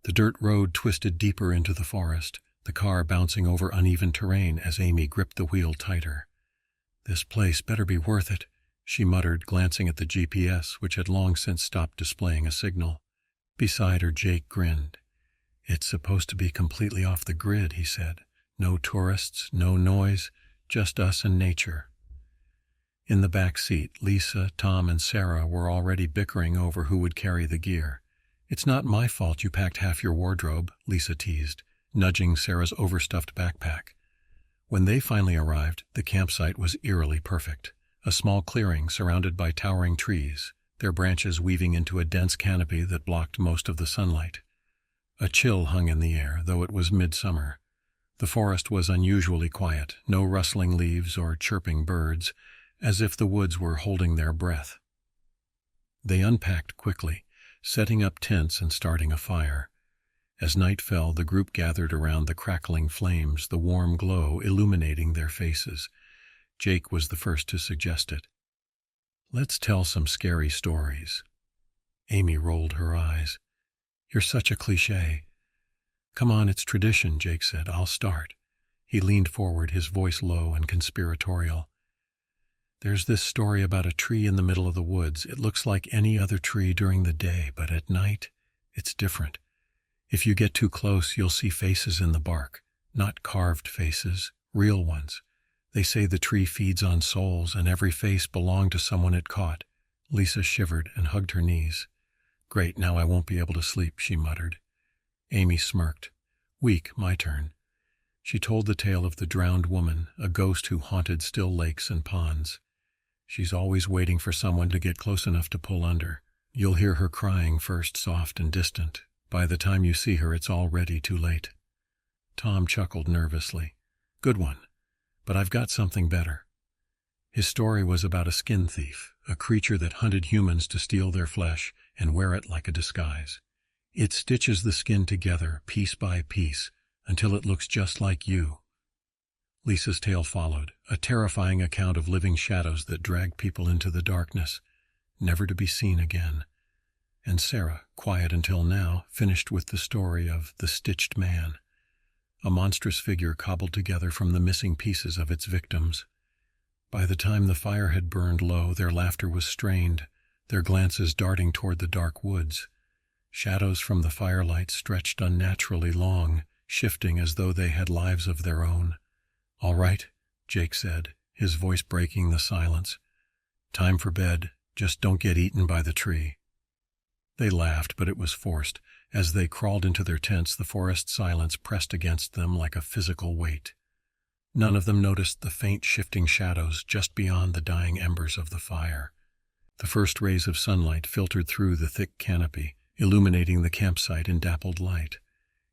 The dirt road twisted deeper into the forest, the car bouncing over uneven terrain as Amy gripped the wheel tighter. "This place better be worth it," she muttered, glancing at the GPS, which had long since stopped displaying a signal. Beside her, Jake grinned. "It's supposed to be completely off the grid," he said. "No tourists, no noise, just us and nature." In the back seat, Lisa, Tom, and Sarah were already bickering over who would carry the gear. "It's not my fault you packed half your wardrobe," Lisa teased, nudging Sarah's overstuffed backpack. When they finally arrived, the campsite was eerily perfect. A small clearing surrounded by towering trees, their branches weaving into a dense canopy that blocked most of the sunlight. A chill hung in the air, though it was midsummer. The forest was unusually quiet, no rustling leaves or chirping birds, as if the woods were holding their breath. They unpacked quickly, setting up tents and starting a fire. As night fell, the group gathered around the crackling flames, the warm glow illuminating their faces. Jake was the first to suggest it. "Let's tell some scary stories." Amy rolled her eyes. "You're such a cliché." "Come on, it's tradition," Jake said. "I'll start." He leaned forward, his voice low and conspiratorial. "There's this story about a tree in the middle of the woods. It looks like any other tree during the day, but at night, it's different. If you get too close, you'll see faces in the bark. Not carved faces, real ones. They say the tree feeds on souls, and every face belonged to someone it caught." Lisa shivered and hugged her knees. "Great, now I won't be able to sleep," she muttered. Amy smirked. "Weak, my turn." She told the tale of the drowned woman, a ghost who haunted still lakes and ponds. "She's always waiting for someone to get close enough to pull under. You'll hear her crying first, soft and distant. By the time you see her, it's already too late." Tom chuckled nervously. "Good one. But I've got something better." His story was about a skin thief, a creature that hunted humans to steal their flesh and wear it like a disguise. It stitches the skin together, piece by piece, until it looks just like you. Lisa's tale followed, a terrifying account of living shadows that dragged people into the darkness, never to be seen again. And Sarah, quiet until now, finished with the story of the Stitched Man, a monstrous figure cobbled together from the missing pieces of its victims. By the time the fire had burned low, their laughter was strained, their glances darting toward the dark woods. Shadows from the firelight stretched unnaturally long, shifting as though they had lives of their own. "All right," Jake said, his voice breaking the silence. "Time for bed. Just don't get eaten by the tree." They laughed, but it was forced. As they crawled into their tents, the forest silence pressed against them like a physical weight. None of them noticed the faint shifting shadows just beyond the dying embers of the fire. The first rays of sunlight filtered through the thick canopy, illuminating the campsite in dappled light.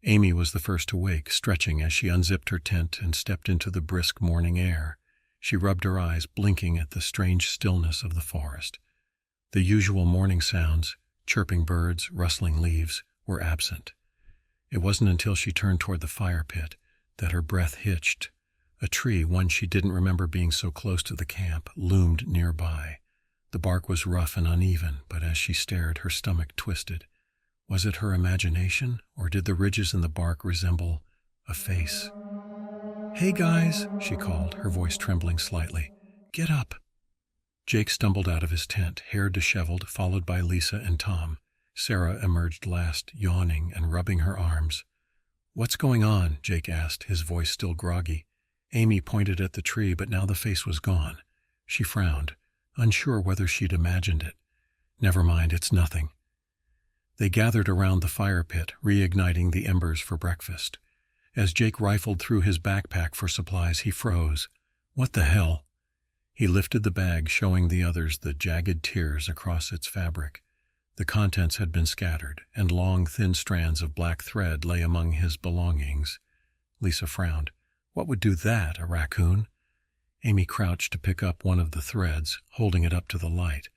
Amy was the first to wake, stretching as she unzipped her tent and stepped into the brisk morning air. She rubbed her eyes, blinking at the strange stillness of the forest. The usual morning sounds, chirping birds, rustling leaves, were absent. It wasn't until she turned toward the fire pit that her breath hitched. A tree, one she didn't remember being so close to the camp, loomed nearby. The bark was rough and uneven, but as she stared, her stomach twisted. Was it her imagination, or did the ridges in the bark resemble a face? "Hey guys," she called, her voice trembling slightly. "Get up." Jake stumbled out of his tent, hair disheveled, followed by Lisa and Tom. Sarah emerged last, yawning and rubbing her arms. "What's going on?" Jake asked, his voice still groggy. Amy pointed at the tree, but now the face was gone. She frowned, unsure whether she'd imagined it. "Never mind, it's nothing." They gathered around the fire pit, reigniting the embers for breakfast. As Jake rifled through his backpack for supplies, he froze. "What the hell?" He lifted the bag, showing the others the jagged tears across its fabric. The contents had been scattered, and long, thin strands of black thread lay among his belongings. Lisa frowned. "What would do that, a raccoon?" Amy crouched to pick up one of the threads, holding it up to the light.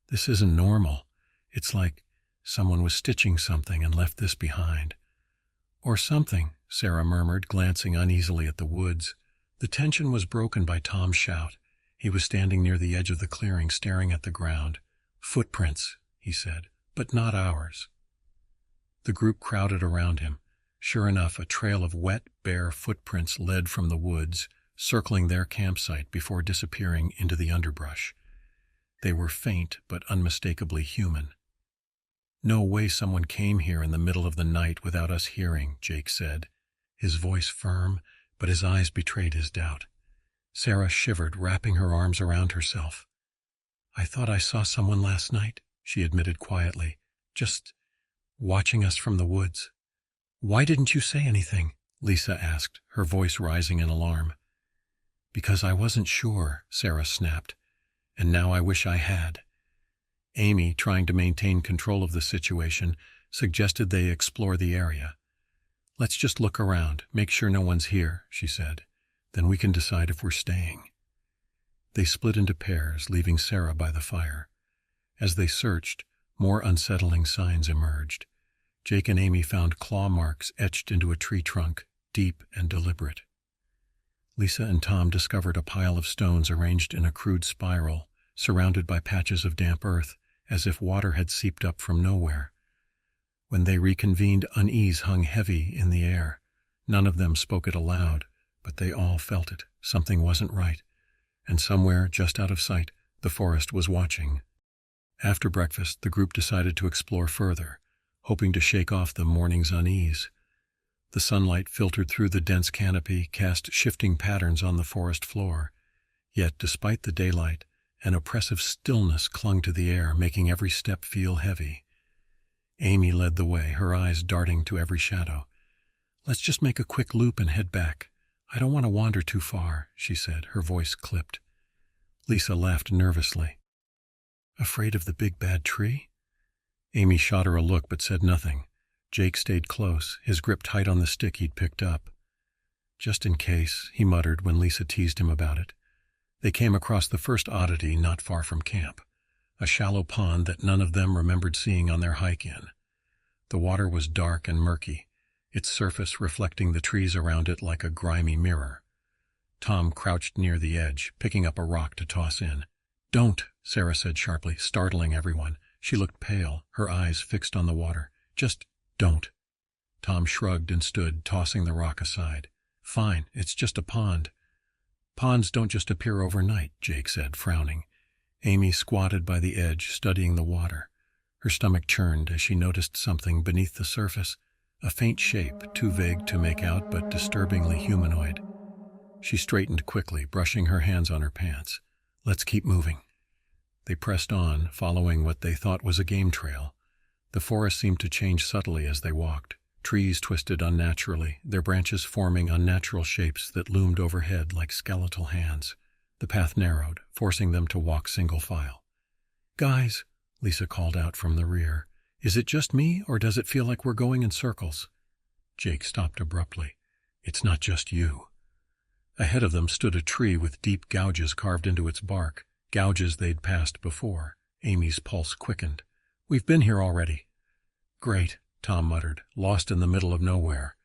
"This isn't normal. It's like someone was stitching something and left this behind." "Or something," Sarah murmured, glancing uneasily at the woods. The tension was broken by Tom's shout. He was standing near the edge of the clearing, staring at the ground. "Footprints," he said, "but not ours." The group crowded around him. Sure enough, a trail of wet, bare footprints led from the woods, circling their campsite before disappearing into the underbrush. They were faint but unmistakably human. "No way someone came here in the middle of the night without us hearing," Jake said, his voice firm, but his eyes betrayed his doubt. Sarah shivered, wrapping her arms around herself. "I thought I saw someone last night," she admitted quietly, "just watching us from the woods." "Why didn't you say anything?" Lisa asked, her voice rising in alarm. "Because I wasn't sure," Sarah snapped, "and now I wish I had." Amy, trying to maintain control of the situation, suggested they explore the area. "Let's just look around, make sure no one's here," she said. "Then we can decide if we're staying." They split into pairs, leaving Sarah by the fire. As they searched, more unsettling signs emerged. Jake and Amy found claw marks etched into a tree trunk, deep and deliberate. Lisa and Tom discovered a pile of stones arranged in a crude spiral, surrounded by patches of damp earth, as if water had seeped up from nowhere. When they reconvened, unease hung heavy in the air. None of them spoke it aloud, but they all felt it. Something wasn't right, and somewhere, just out of sight, the forest was watching. After breakfast, the group decided to explore further, hoping to shake off the morning's unease. The sunlight filtered through the dense canopy, cast shifting patterns on the forest floor. Yet, despite the daylight, an oppressive stillness clung to the air, making every step feel heavy. Amy led the way, her eyes darting to every shadow. "Let's just make a quick loop and head back. I don't want to wander too far," she said, her voice clipped. Lisa laughed nervously. "Afraid of the big bad tree?" Amy shot her a look but said nothing. Jake stayed close, his grip tight on the stick he'd picked up. "Just in case," he muttered when Lisa teased him about it. They came across the first oddity not far from camp, a shallow pond that none of them remembered seeing on their hike in. The water was dark and murky, its surface reflecting the trees around it like a grimy mirror. Tom crouched near the edge, picking up a rock to toss in. "Don't," Sarah said sharply, startling everyone. She looked pale, her eyes fixed on the water. "Just don't." Tom shrugged and stood, tossing the rock aside. "Fine, it's just a pond." "Ponds don't just appear overnight," Jake said, frowning. Amy squatted by the edge, studying the water. Her stomach churned as she noticed something beneath the surface, a faint shape, too vague to make out but disturbingly humanoid. She straightened quickly, brushing her hands on her pants. "Let's keep moving." They pressed on, following what they thought was a game trail. The forest seemed to change subtly as they walked. Trees twisted unnaturally, their branches forming unnatural shapes that loomed overhead like skeletal hands. The path narrowed, forcing them to walk single file. "Guys," Lisa called out from the rear, "is it just me, or does it feel like we're going in circles?" Jake stopped abruptly. "It's not just you." Ahead of them stood a tree with deep gouges carved into its bark, gouges they'd passed before. Amy's pulse quickened. "We've been here already." "Great," Tom muttered, lost in the middle of nowhere.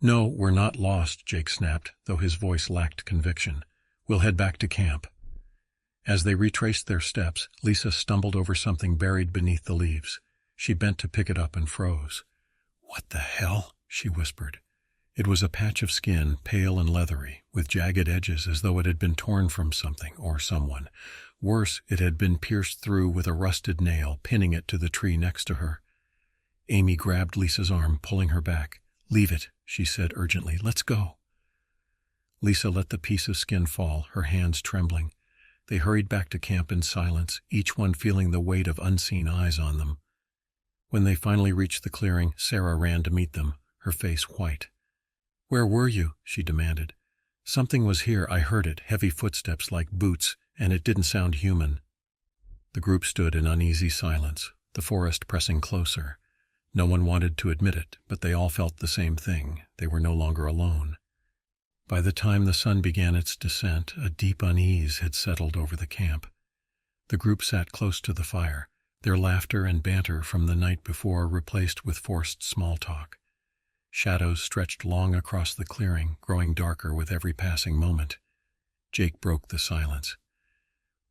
"No, we're not lost," Jake snapped, though his voice lacked conviction. "We'll head back to camp." As they retraced their steps, Lisa stumbled over something buried beneath the leaves. She bent to pick it up and froze. "What the hell?" she whispered. It was a patch of skin, pale and leathery, with jagged edges as though it had been torn from something or someone. Worse, it had been pierced through with a rusted nail, pinning it to the tree next to her. Amy grabbed Lisa's arm, pulling her back. "Leave it," she said urgently. "Let's go." Lisa let the piece of skin fall, her hands trembling. They hurried back to camp in silence, each one feeling the weight of unseen eyes on them. When they finally reached the clearing, Sarah ran to meet them, her face white. "Where were you?" she demanded. "Something was here, I heard it, heavy footsteps like boots, and it didn't sound human." The group stood in uneasy silence, the forest pressing closer. No one wanted to admit it, but they all felt the same thing. They were no longer alone. By the time the sun began its descent, a deep unease had settled over the camp. The group sat close to the fire, their laughter and banter from the night before replaced with forced small talk. Shadows stretched long across the clearing, growing darker with every passing moment. Jake broke the silence.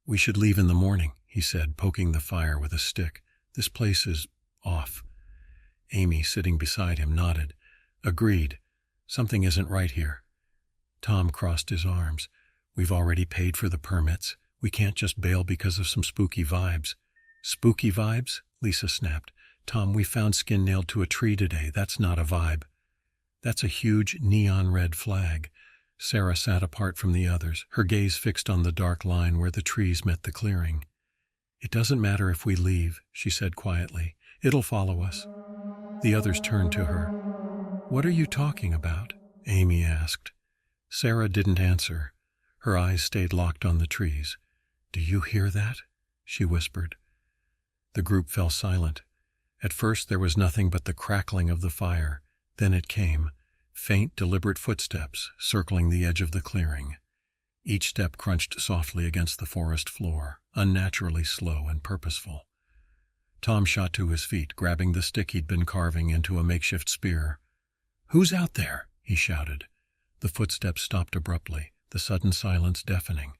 "We should leave in the morning," he said, poking the fire with a stick. "This place is off." Amy, sitting beside him, nodded. Agreed. Something isn't right here. Tom crossed his arms. We've already paid for the permits. We can't just bail because of some spooky vibes. Spooky vibes? Lisa snapped. Tom, we found skin nailed to a tree today. That's not a vibe. That's a huge neon red flag. Sarah sat apart from the others, her gaze fixed on the dark line where the trees met the clearing. It doesn't matter if we leave, she said quietly. It'll follow us. The others turned to her. What are you talking about? Amy asked. Sarah didn't answer. Her eyes stayed locked on the trees. Do you hear that? She whispered. The group fell silent. At first there was nothing but the crackling of the fire. Then it came. Faint, deliberate footsteps circling the edge of the clearing. Each step crunched softly against the forest floor, unnaturally slow and purposeful. Tom shot to his feet, grabbing the stick he'd been carving into a makeshift spear. Who's out there? He shouted. The footsteps stopped abruptly, the sudden silence deafening.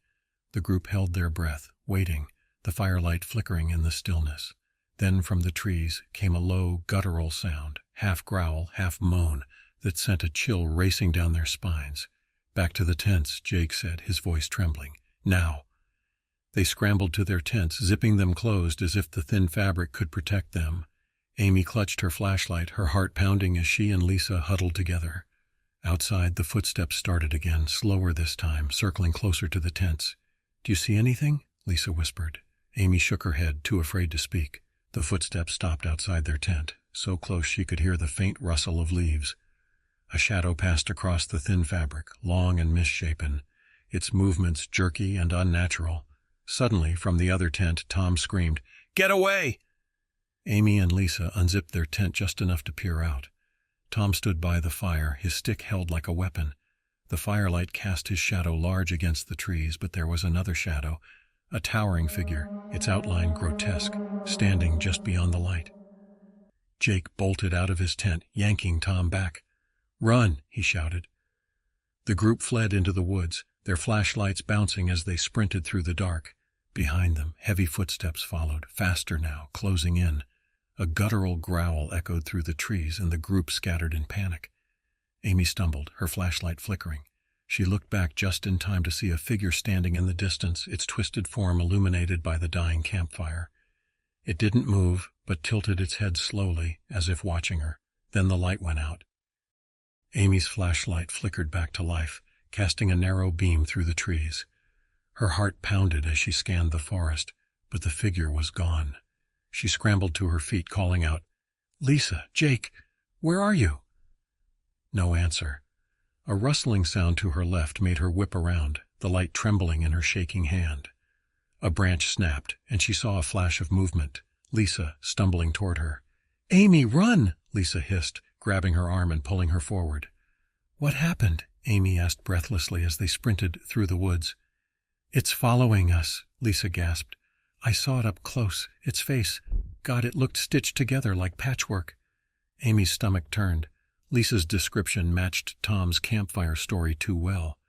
The group held their breath, waiting, the firelight flickering in the stillness. Then from the trees came a low, guttural sound, half growl, half moan, that sent a chill racing down their spines. Back to the tents, Jake said, his voice trembling. Now. They scrambled to their tents, zipping them closed as if the thin fabric could protect them. Amy clutched her flashlight, her heart pounding as she and Lisa huddled together. Outside, the footsteps started again, slower this time, circling closer to the tents. Do you see anything? Lisa whispered. Amy shook her head, too afraid to speak. The footsteps stopped outside their tent, so close she could hear the faint rustle of leaves. A shadow passed across the thin fabric, long and misshapen, its movements jerky and unnatural. Suddenly, from the other tent, Tom screamed, "Get away!" Amy and Lisa unzipped their tent just enough to peer out. Tom stood by the fire, his stick held like a weapon. The firelight cast his shadow large against the trees, but there was another shadow, a towering figure, its outline grotesque, standing just beyond the light. Jake bolted out of his tent, yanking Tom back. "Run!" he shouted. The group fled into the woods, their flashlights bouncing as they sprinted through the dark. Behind them, heavy footsteps followed, faster now, closing in. A guttural growl echoed through the trees, and the group scattered in panic. Amy stumbled, her flashlight flickering. She looked back just in time to see a figure standing in the distance, its twisted form illuminated by the dying campfire. It didn't move, but tilted its head slowly, as if watching her. Then the light went out. Amy's flashlight flickered back to life, casting a narrow beam through the trees. Her heart pounded as she scanned the forest, but the figure was gone. She scrambled to her feet, calling out, "Lisa, Jake, where are you?" No answer. A rustling sound to her left made her whip around, the light trembling in her shaking hand. A branch snapped, and she saw a flash of movement, Lisa stumbling toward her. "Amy, run!" Lisa hissed, grabbing her arm and pulling her forward. "What happened?" Amy asked breathlessly as they sprinted through the woods. "It's following us," Lisa gasped. "I saw it up close, its face. God, it looked stitched together like patchwork." Amy's stomach turned. Lisa's description matched Tom's campfire story too well.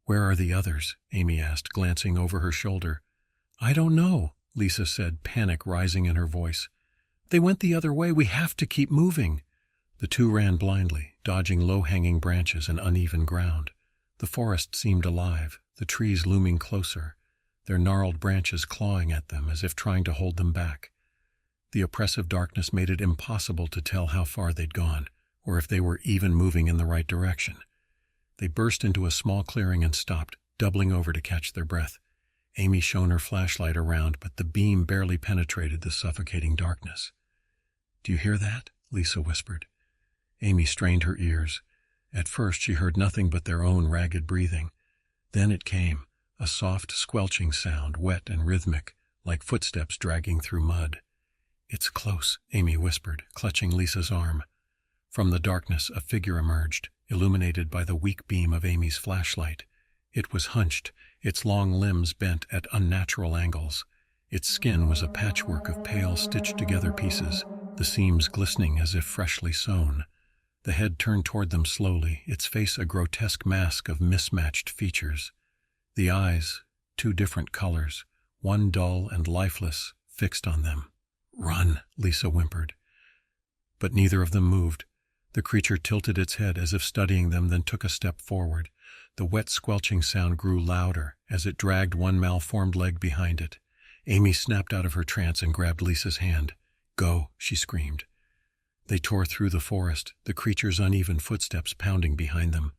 "Where are the others?" Amy asked, glancing over her shoulder. "I don't know," Lisa said, panic rising in her voice. "They went the other way. We have to keep moving." The two ran blindly, dodging low-hanging branches and uneven ground. The forest seemed alive, the trees looming closer, their gnarled branches clawing at them as if trying to hold them back. The oppressive darkness made it impossible to tell how far they'd gone, or if they were even moving in the right direction. They burst into a small clearing and stopped, doubling over to catch their breath. Amy shone her flashlight around, but the beam barely penetrated the suffocating darkness. "Do you hear that?" Lisa whispered. Amy strained her ears. At first she heard nothing but their own ragged breathing. Then it came, a soft, squelching sound, wet and rhythmic, like footsteps dragging through mud. "It's close," Amy whispered, clutching Lisa's arm. From the darkness a figure emerged, illuminated by the weak beam of Amy's flashlight. It was hunched, its long limbs bent at unnatural angles. Its skin was a patchwork of pale, stitched-together pieces, the seams glistening as if freshly sewn. The head turned toward them slowly, its face a grotesque mask of mismatched features. The eyes, two different colors, one dull and lifeless, fixed on them. "Run," Lisa whimpered. but neither of them moved. The creature tilted its head as if studying them, then took a step forward. The wet squelching sound grew louder as it dragged one malformed leg behind it. Amy snapped out of her trance and grabbed Lisa's hand. "Go," she screamed. They tore through the forest, the creature's uneven footsteps pounding behind them.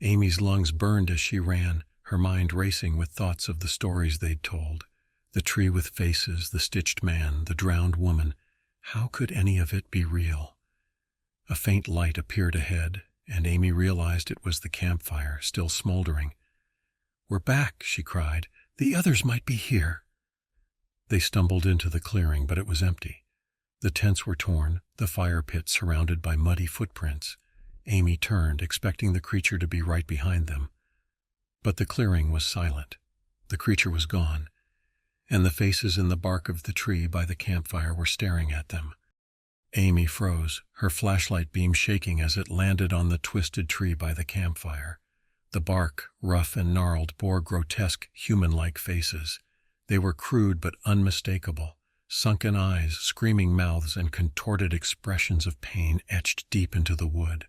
Amy's lungs burned as she ran, her mind racing with thoughts of the stories they'd told. The tree with faces, the stitched man, the drowned woman. How could any of it be real? A faint light appeared ahead, and Amy realized it was the campfire, still smoldering. "We're back," she cried. "The others might be here." They stumbled into the clearing, but it was empty. The tents were torn, the fire pit surrounded by muddy footprints. Amy turned, expecting the creature to be right behind them. But the clearing was silent. The creature was gone, and the faces in the bark of the tree by the campfire were staring at them. Amy froze, her flashlight beam shaking as it landed on the twisted tree by the campfire. The bark, rough and gnarled, bore grotesque, human-like faces. They were crude but unmistakable. Sunken eyes, screaming mouths, and contorted expressions of pain etched deep into the wood.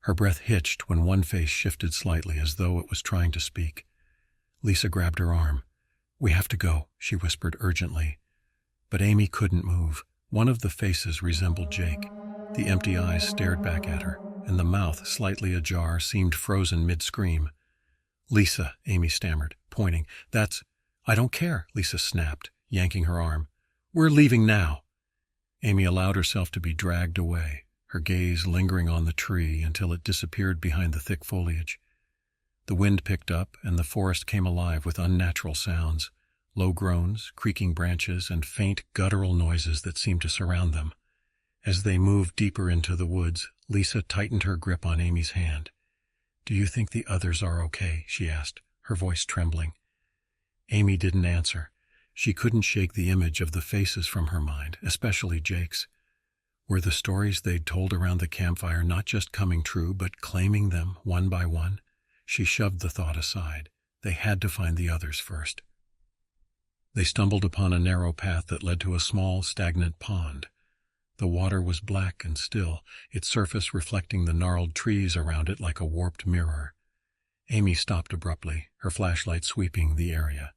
Her breath hitched when one face shifted slightly as though it was trying to speak. Lisa grabbed her arm. "We have to go," she whispered urgently. But Amy couldn't move. One of the faces resembled Jake. The empty eyes stared back at her, and the mouth, slightly ajar, seemed frozen mid-scream. "Lisa," Amy stammered, pointing. I don't care," Lisa snapped, yanking her arm. "We're leaving now." Amy allowed herself to be dragged away, her gaze lingering on the tree until it disappeared behind the thick foliage. The wind picked up, and the forest came alive with unnatural sounds, low groans, creaking branches, and faint guttural noises that seemed to surround them. As they moved deeper into the woods, Lisa tightened her grip on Amy's hand. "Do you think the others are okay?" she asked, her voice trembling. Amy didn't answer. She couldn't shake the image of the faces from her mind, especially Jake's. Were the stories they'd told around the campfire not just coming true, but claiming them one by one? She shoved the thought aside. They had to find the others first. They stumbled upon a narrow path that led to a small, stagnant pond. The water was black and still, its surface reflecting the gnarled trees around it like a warped mirror. Amy stopped abruptly, her flashlight sweeping the area.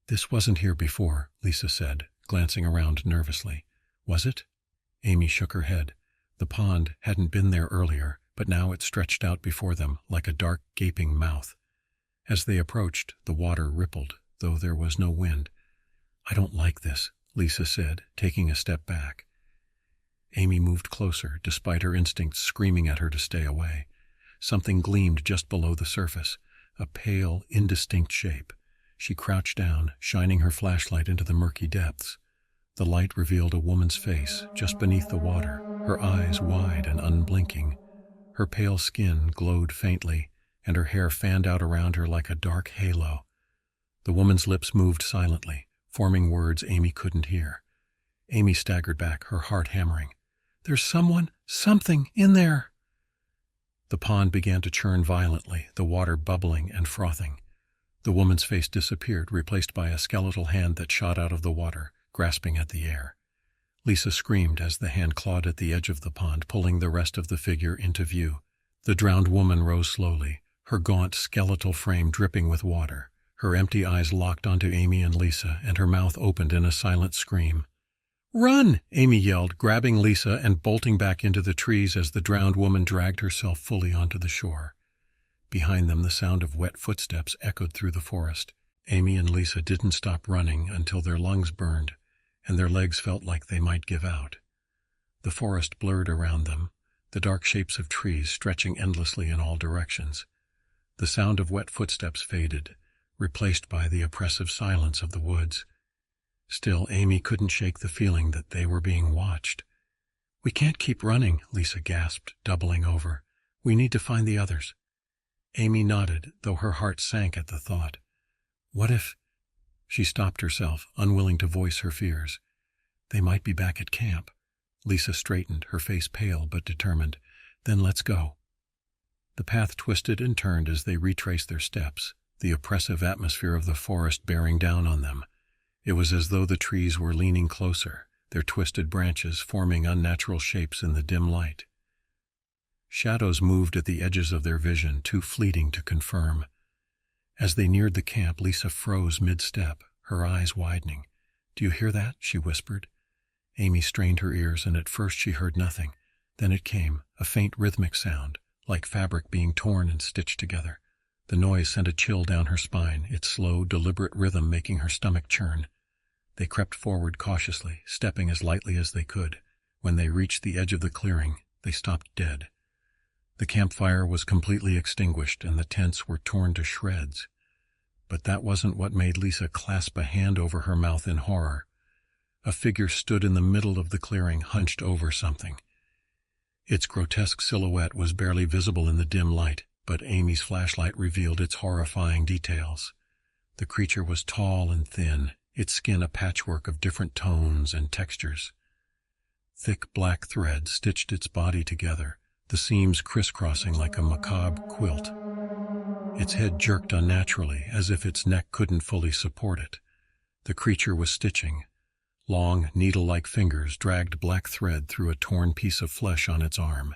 "This wasn't here before," Lisa said, glancing around nervously. "Was it?" Amy shook her head. The pond hadn't been there earlier, but now it stretched out before them like a dark, gaping mouth. As they approached, the water rippled, though there was no wind. "I don't like this," Lisa said, taking a step back. Amy moved closer, despite her instincts screaming at her to stay away. Something gleamed just below the surface, a pale, indistinct shape. She crouched down, shining her flashlight into the murky depths. The light revealed a woman's face just beneath the water, her eyes wide and unblinking. Her pale skin glowed faintly, and her hair fanned out around her like a dark halo. The woman's lips moved silently, forming words Amy couldn't hear. Amy staggered back, her heart hammering. "There's something in there." The pond began to churn violently, the water bubbling and frothing. The woman's face disappeared, replaced by a skeletal hand that shot out of the water, grasping at the air. Lisa screamed as the hand clawed at the edge of the pond, pulling the rest of the figure into view. The drowned woman rose slowly, her gaunt, skeletal frame dripping with water. Her empty eyes locked onto Amy and Lisa, and her mouth opened in a silent scream. "Run!" Amy yelled, grabbing Lisa and bolting back into the trees as the drowned woman dragged herself fully onto the shore. Behind them, the sound of wet footsteps echoed through the forest. Amy and Lisa didn't stop running until their lungs burned, and their legs felt like they might give out. The forest blurred around them, the dark shapes of trees stretching endlessly in all directions. The sound of wet footsteps faded, replaced by the oppressive silence of the woods. Still, Amy couldn't shake the feeling that they were being watched. "We can't keep running," Lisa gasped, doubling over. "We need to find the others." Amy nodded, though her heart sank at the thought. What if... She stopped herself, unwilling to voice her fears. "They might be back at camp." Lisa straightened, her face pale but determined. "Then let's go." The path twisted and turned as they retraced their steps, the oppressive atmosphere of the forest bearing down on them. It was as though the trees were leaning closer, their twisted branches forming unnatural shapes in the dim light. Shadows moved at the edges of their vision, too fleeting to confirm. As they neared the camp, Lisa froze mid-step, her eyes widening. "Do you hear that?" she whispered. Amy strained her ears, and at first she heard nothing. Then it came, a faint rhythmic sound, like fabric being torn and stitched together. The noise sent a chill down her spine, its slow, deliberate rhythm making her stomach churn. They crept forward cautiously, stepping as lightly as they could. When they reached the edge of the clearing, they stopped dead. The campfire was completely extinguished, and the tents were torn to shreds. But that wasn't what made Lisa clasp a hand over her mouth in horror. A figure stood in the middle of the clearing, hunched over something. Its grotesque silhouette was barely visible in the dim light, but Amy's flashlight revealed its horrifying details. The creature was tall and thin, its skin a patchwork of different tones and textures. Thick black thread stitched its body together, the seams crisscrossing like a macabre quilt. Its head jerked unnaturally, as if its neck couldn't fully support it. The creature was stitching. Long, needle-like fingers dragged black thread through a torn piece of flesh on its arm.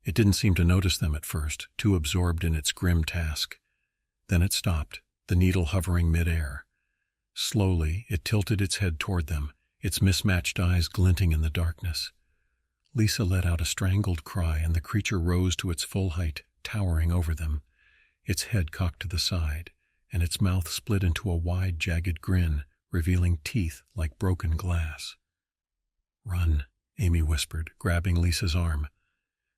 It didn't seem to notice them at first, too absorbed in its grim task. Then it stopped, the needle hovering mid-air. Slowly, it tilted its head toward them, its mismatched eyes glinting in the darkness. Lisa let out a strangled cry, and the creature rose to its full height, towering over them, its head cocked to the side, and its mouth split into a wide, jagged grin, revealing teeth like broken glass. "Run," Amy whispered, grabbing Lisa's arm.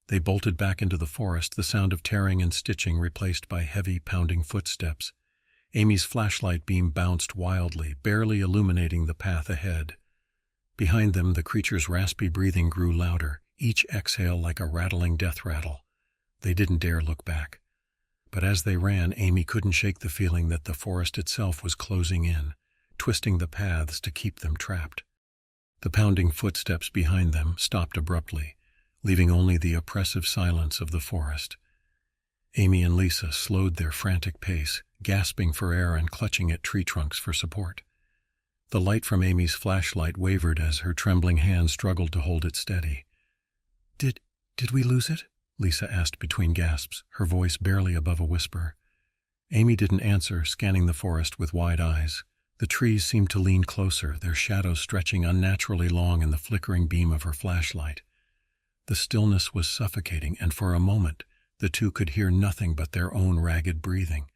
They bolted back into the forest, the sound of tearing and stitching replaced by heavy, pounding footsteps. Amy's flashlight beam bounced wildly, barely illuminating the path ahead. Behind them, the creature's raspy breathing grew louder, each exhale like a rattling death rattle. They didn't dare look back. But as they ran, Amy couldn't shake the feeling that the forest itself was closing in, twisting the paths to keep them trapped. The pounding footsteps behind them stopped abruptly, leaving only the oppressive silence of the forest. Amy and Lisa slowed their frantic pace, gasping for air and clutching at tree trunks for support. The light from Amy's flashlight wavered as her trembling hand struggled to hold it steady. Did we lose it?" Lisa asked between gasps, her voice barely above a whisper. Amy didn't answer, scanning the forest with wide eyes. The trees seemed to lean closer, their shadows stretching unnaturally long in the flickering beam of her flashlight. The stillness was suffocating, and for a moment, the two could hear nothing but their own ragged breathing.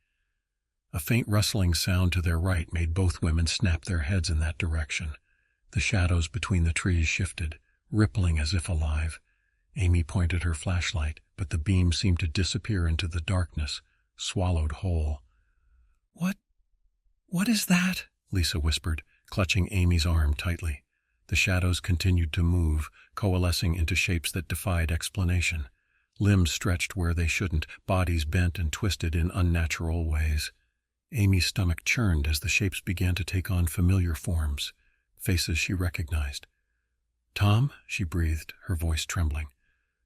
A faint rustling sound to their right made both women snap their heads in that direction. The shadows between the trees shifted, rippling as if alive. Amy pointed her flashlight, but the beam seemed to disappear into the darkness, swallowed whole. What is that?" Lisa whispered, clutching Amy's arm tightly. The shadows continued to move, coalescing into shapes that defied explanation. Limbs stretched where they shouldn't, bodies bent and twisted in unnatural ways. Amy's stomach churned as the shapes began to take on familiar forms, faces she recognized. "Tom?" she breathed, her voice trembling.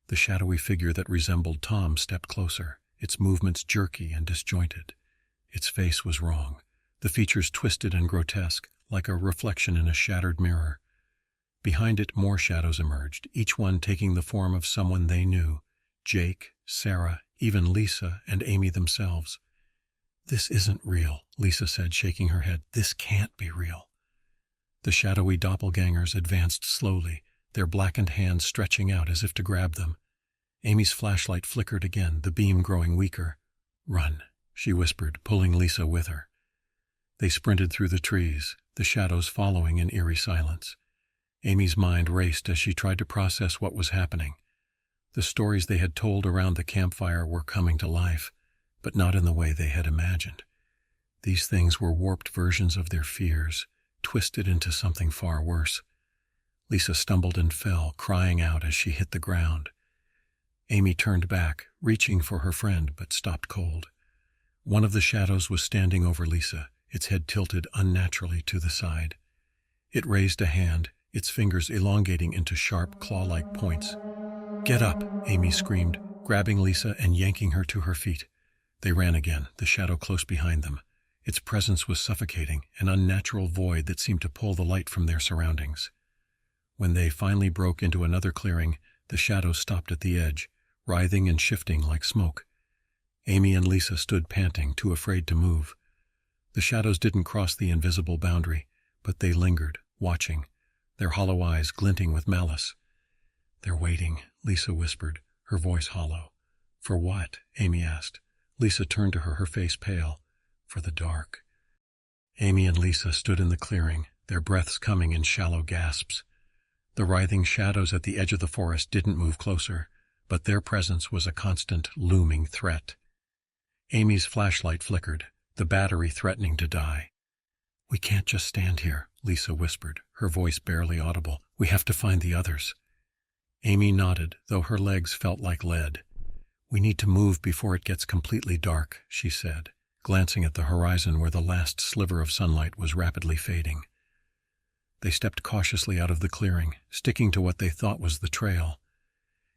The shadowy figure that resembled Tom stepped closer, its movements jerky and disjointed. Its face was wrong, the features twisted and grotesque, like a reflection in a shattered mirror. Behind it, more shadows emerged, each one taking the form of someone they knew: Jake, Sarah, even Lisa and Amy themselves. "This isn't real," Lisa said, shaking her head. "This can't be real." The shadowy doppelgangers advanced slowly, their blackened hands stretching out as if to grab them. Amy's flashlight flickered again, the beam growing weaker. "Run," she whispered, pulling Lisa with her. They sprinted through the trees, the shadows following in eerie silence. Amy's mind raced as she tried to process what was happening. The stories they had told around the campfire were coming to life, but not in the way they had imagined. These things were warped versions of their fears, twisted into something far worse. Lisa stumbled and fell, crying out as she hit the ground. Amy turned back, reaching for her friend, but stopped cold. One of the shadows was standing over Lisa, its head tilted unnaturally to the side. It raised a hand, its fingers elongating into sharp, claw-like points. "Get up," Amy screamed, grabbing Lisa and yanking her to her feet. They ran again, the shadow close behind them. Its presence was suffocating, an unnatural void that seemed to pull the light from their surroundings. When they finally broke into another clearing, the shadows stopped at the edge, writhing and shifting like smoke. Amy and Lisa stood panting, too afraid to move. The shadows didn't cross the invisible boundary, but they lingered, watching, their hollow eyes glinting with malice. "They're waiting," Lisa whispered, her voice hollow. "For what?" Amy asked. Lisa turned to her, her face pale. "For the dark." Amy and Lisa stood in the clearing, their breaths coming in shallow gasps. The writhing shadows at the edge of the forest didn't move closer, but their presence was a constant, looming threat. Amy's flashlight flickered, the battery threatening to die. "We can't just stand here," Lisa whispered, her voice barely audible. "We have to find the others." Amy nodded, though her legs felt like lead. "We need to move before it gets completely dark," she said, glancing at the horizon where the last sliver of sunlight was rapidly fading. They stepped cautiously out of the clearing, sticking to what they thought was the trail.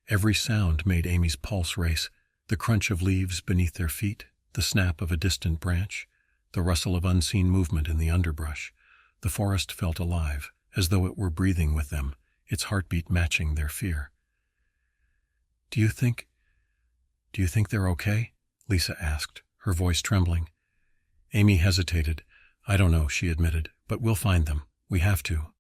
Every sound made Amy's pulse race, the crunch of leaves beneath their feet, the snap of a distant branch, the rustle of unseen movement in the underbrush. The forest felt alive, as though it were breathing with them, its heartbeat matching their fear. Do you think they're okay?" Lisa asked, her voice trembling. Amy hesitated. "I don't know," she admitted, "but we'll find them. We have to."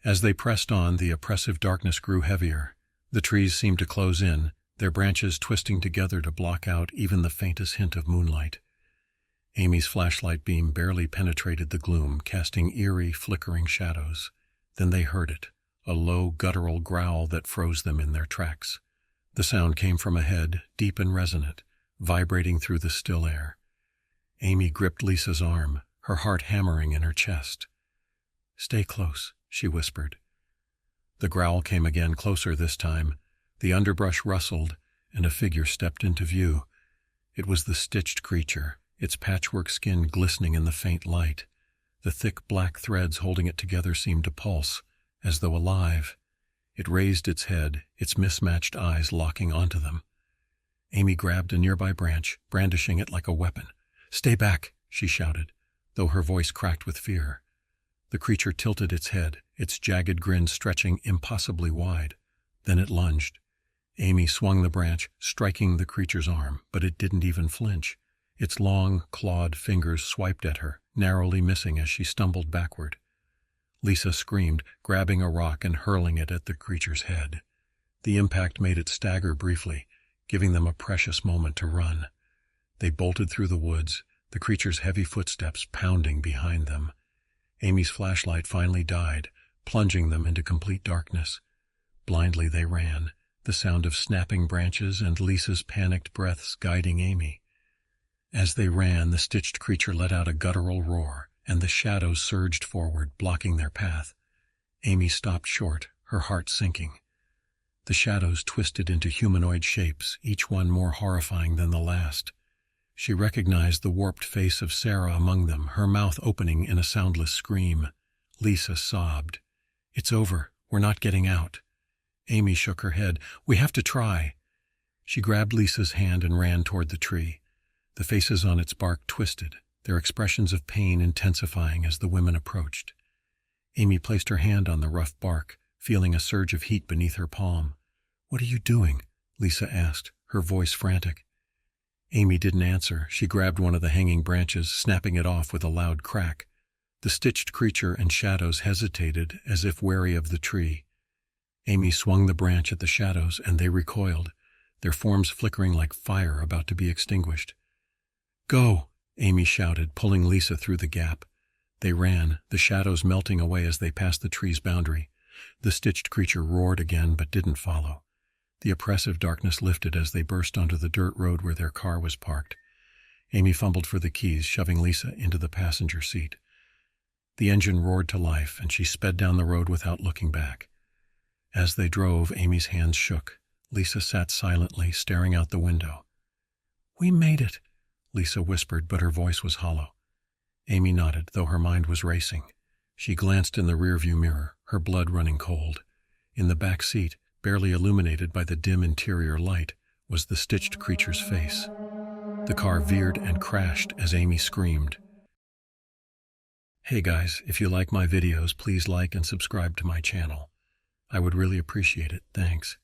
As they pressed on, the oppressive darkness grew heavier. The trees seemed to close in, their branches twisting together to block out even the faintest hint of moonlight. Amy's flashlight beam barely penetrated the gloom, casting eerie, flickering shadows. Then they heard it, a low, guttural growl that froze them in their tracks. The sound came from ahead, deep and resonant, vibrating through the still air. Amy gripped Lisa's arm, her heart hammering in her chest. "Stay close," she whispered. The growl came again, closer this time. The underbrush rustled, and a figure stepped into view. It was the stitched creature, its patchwork skin glistening in the faint light. The thick black threads holding it together seemed to pulse, as though alive. It raised its head, its mismatched eyes locking onto them. Amy grabbed a nearby branch, brandishing it like a weapon. "Stay back," she shouted, though her voice cracked with fear. The creature tilted its head, its jagged grin stretching impossibly wide. Then it lunged. Amy swung the branch, striking the creature's arm, but it didn't even flinch. Its long, clawed fingers swiped at her, narrowly missing as she stumbled backward. Lisa screamed, grabbing a rock and hurling it at the creature's head. The impact made it stagger briefly, giving them a precious moment to run. They bolted through the woods, the creature's heavy footsteps pounding behind them. Amy's flashlight finally died, plunging them into complete darkness. Blindly they ran, the sound of snapping branches and Lisa's panicked breaths guiding Amy. As they ran, the stitched creature let out a guttural roar, and the shadows surged forward, blocking their path. Amy stopped short, her heart sinking. The shadows twisted into humanoid shapes, each one more horrifying than the last. She recognized the warped face of Sarah among them, her mouth opening in a soundless scream. Lisa sobbed. "It's over. We're not getting out." Amy shook her head. "We have to try." She grabbed Lisa's hand and ran toward the tree. The faces on its bark twisted, their expressions of pain intensifying as the women approached. Amy placed her hand on the rough bark, feeling a surge of heat beneath her palm. "What are you doing?" Lisa asked, her voice frantic. Amy didn't answer. She grabbed one of the hanging branches, snapping it off with a loud crack. The stitched creature and shadows hesitated, as if wary of the tree. Amy swung the branch at the shadows, and they recoiled, their forms flickering like fire about to be extinguished. "Go!" Amy shouted, pulling Lisa through the gap. They ran, the shadows melting away as they passed the tree's boundary. The stitched creature roared again, but didn't follow. The oppressive darkness lifted as they burst onto the dirt road where their car was parked. Amy fumbled for the keys, shoving Lisa into the passenger seat. The engine roared to life, and she sped down the road without looking back. As they drove, Amy's hands shook. Lisa sat silently, staring out the window. "We made it," Lisa whispered, but her voice was hollow. Amy nodded, though her mind was racing. She glanced in the rearview mirror, her blood running cold. In the back seat, barely illuminated by the dim interior light, was the stitched creature's face. The car veered and crashed as Amy screamed. Hey guys, if you like my videos, please like and subscribe to my channel. I would really appreciate it, thanks.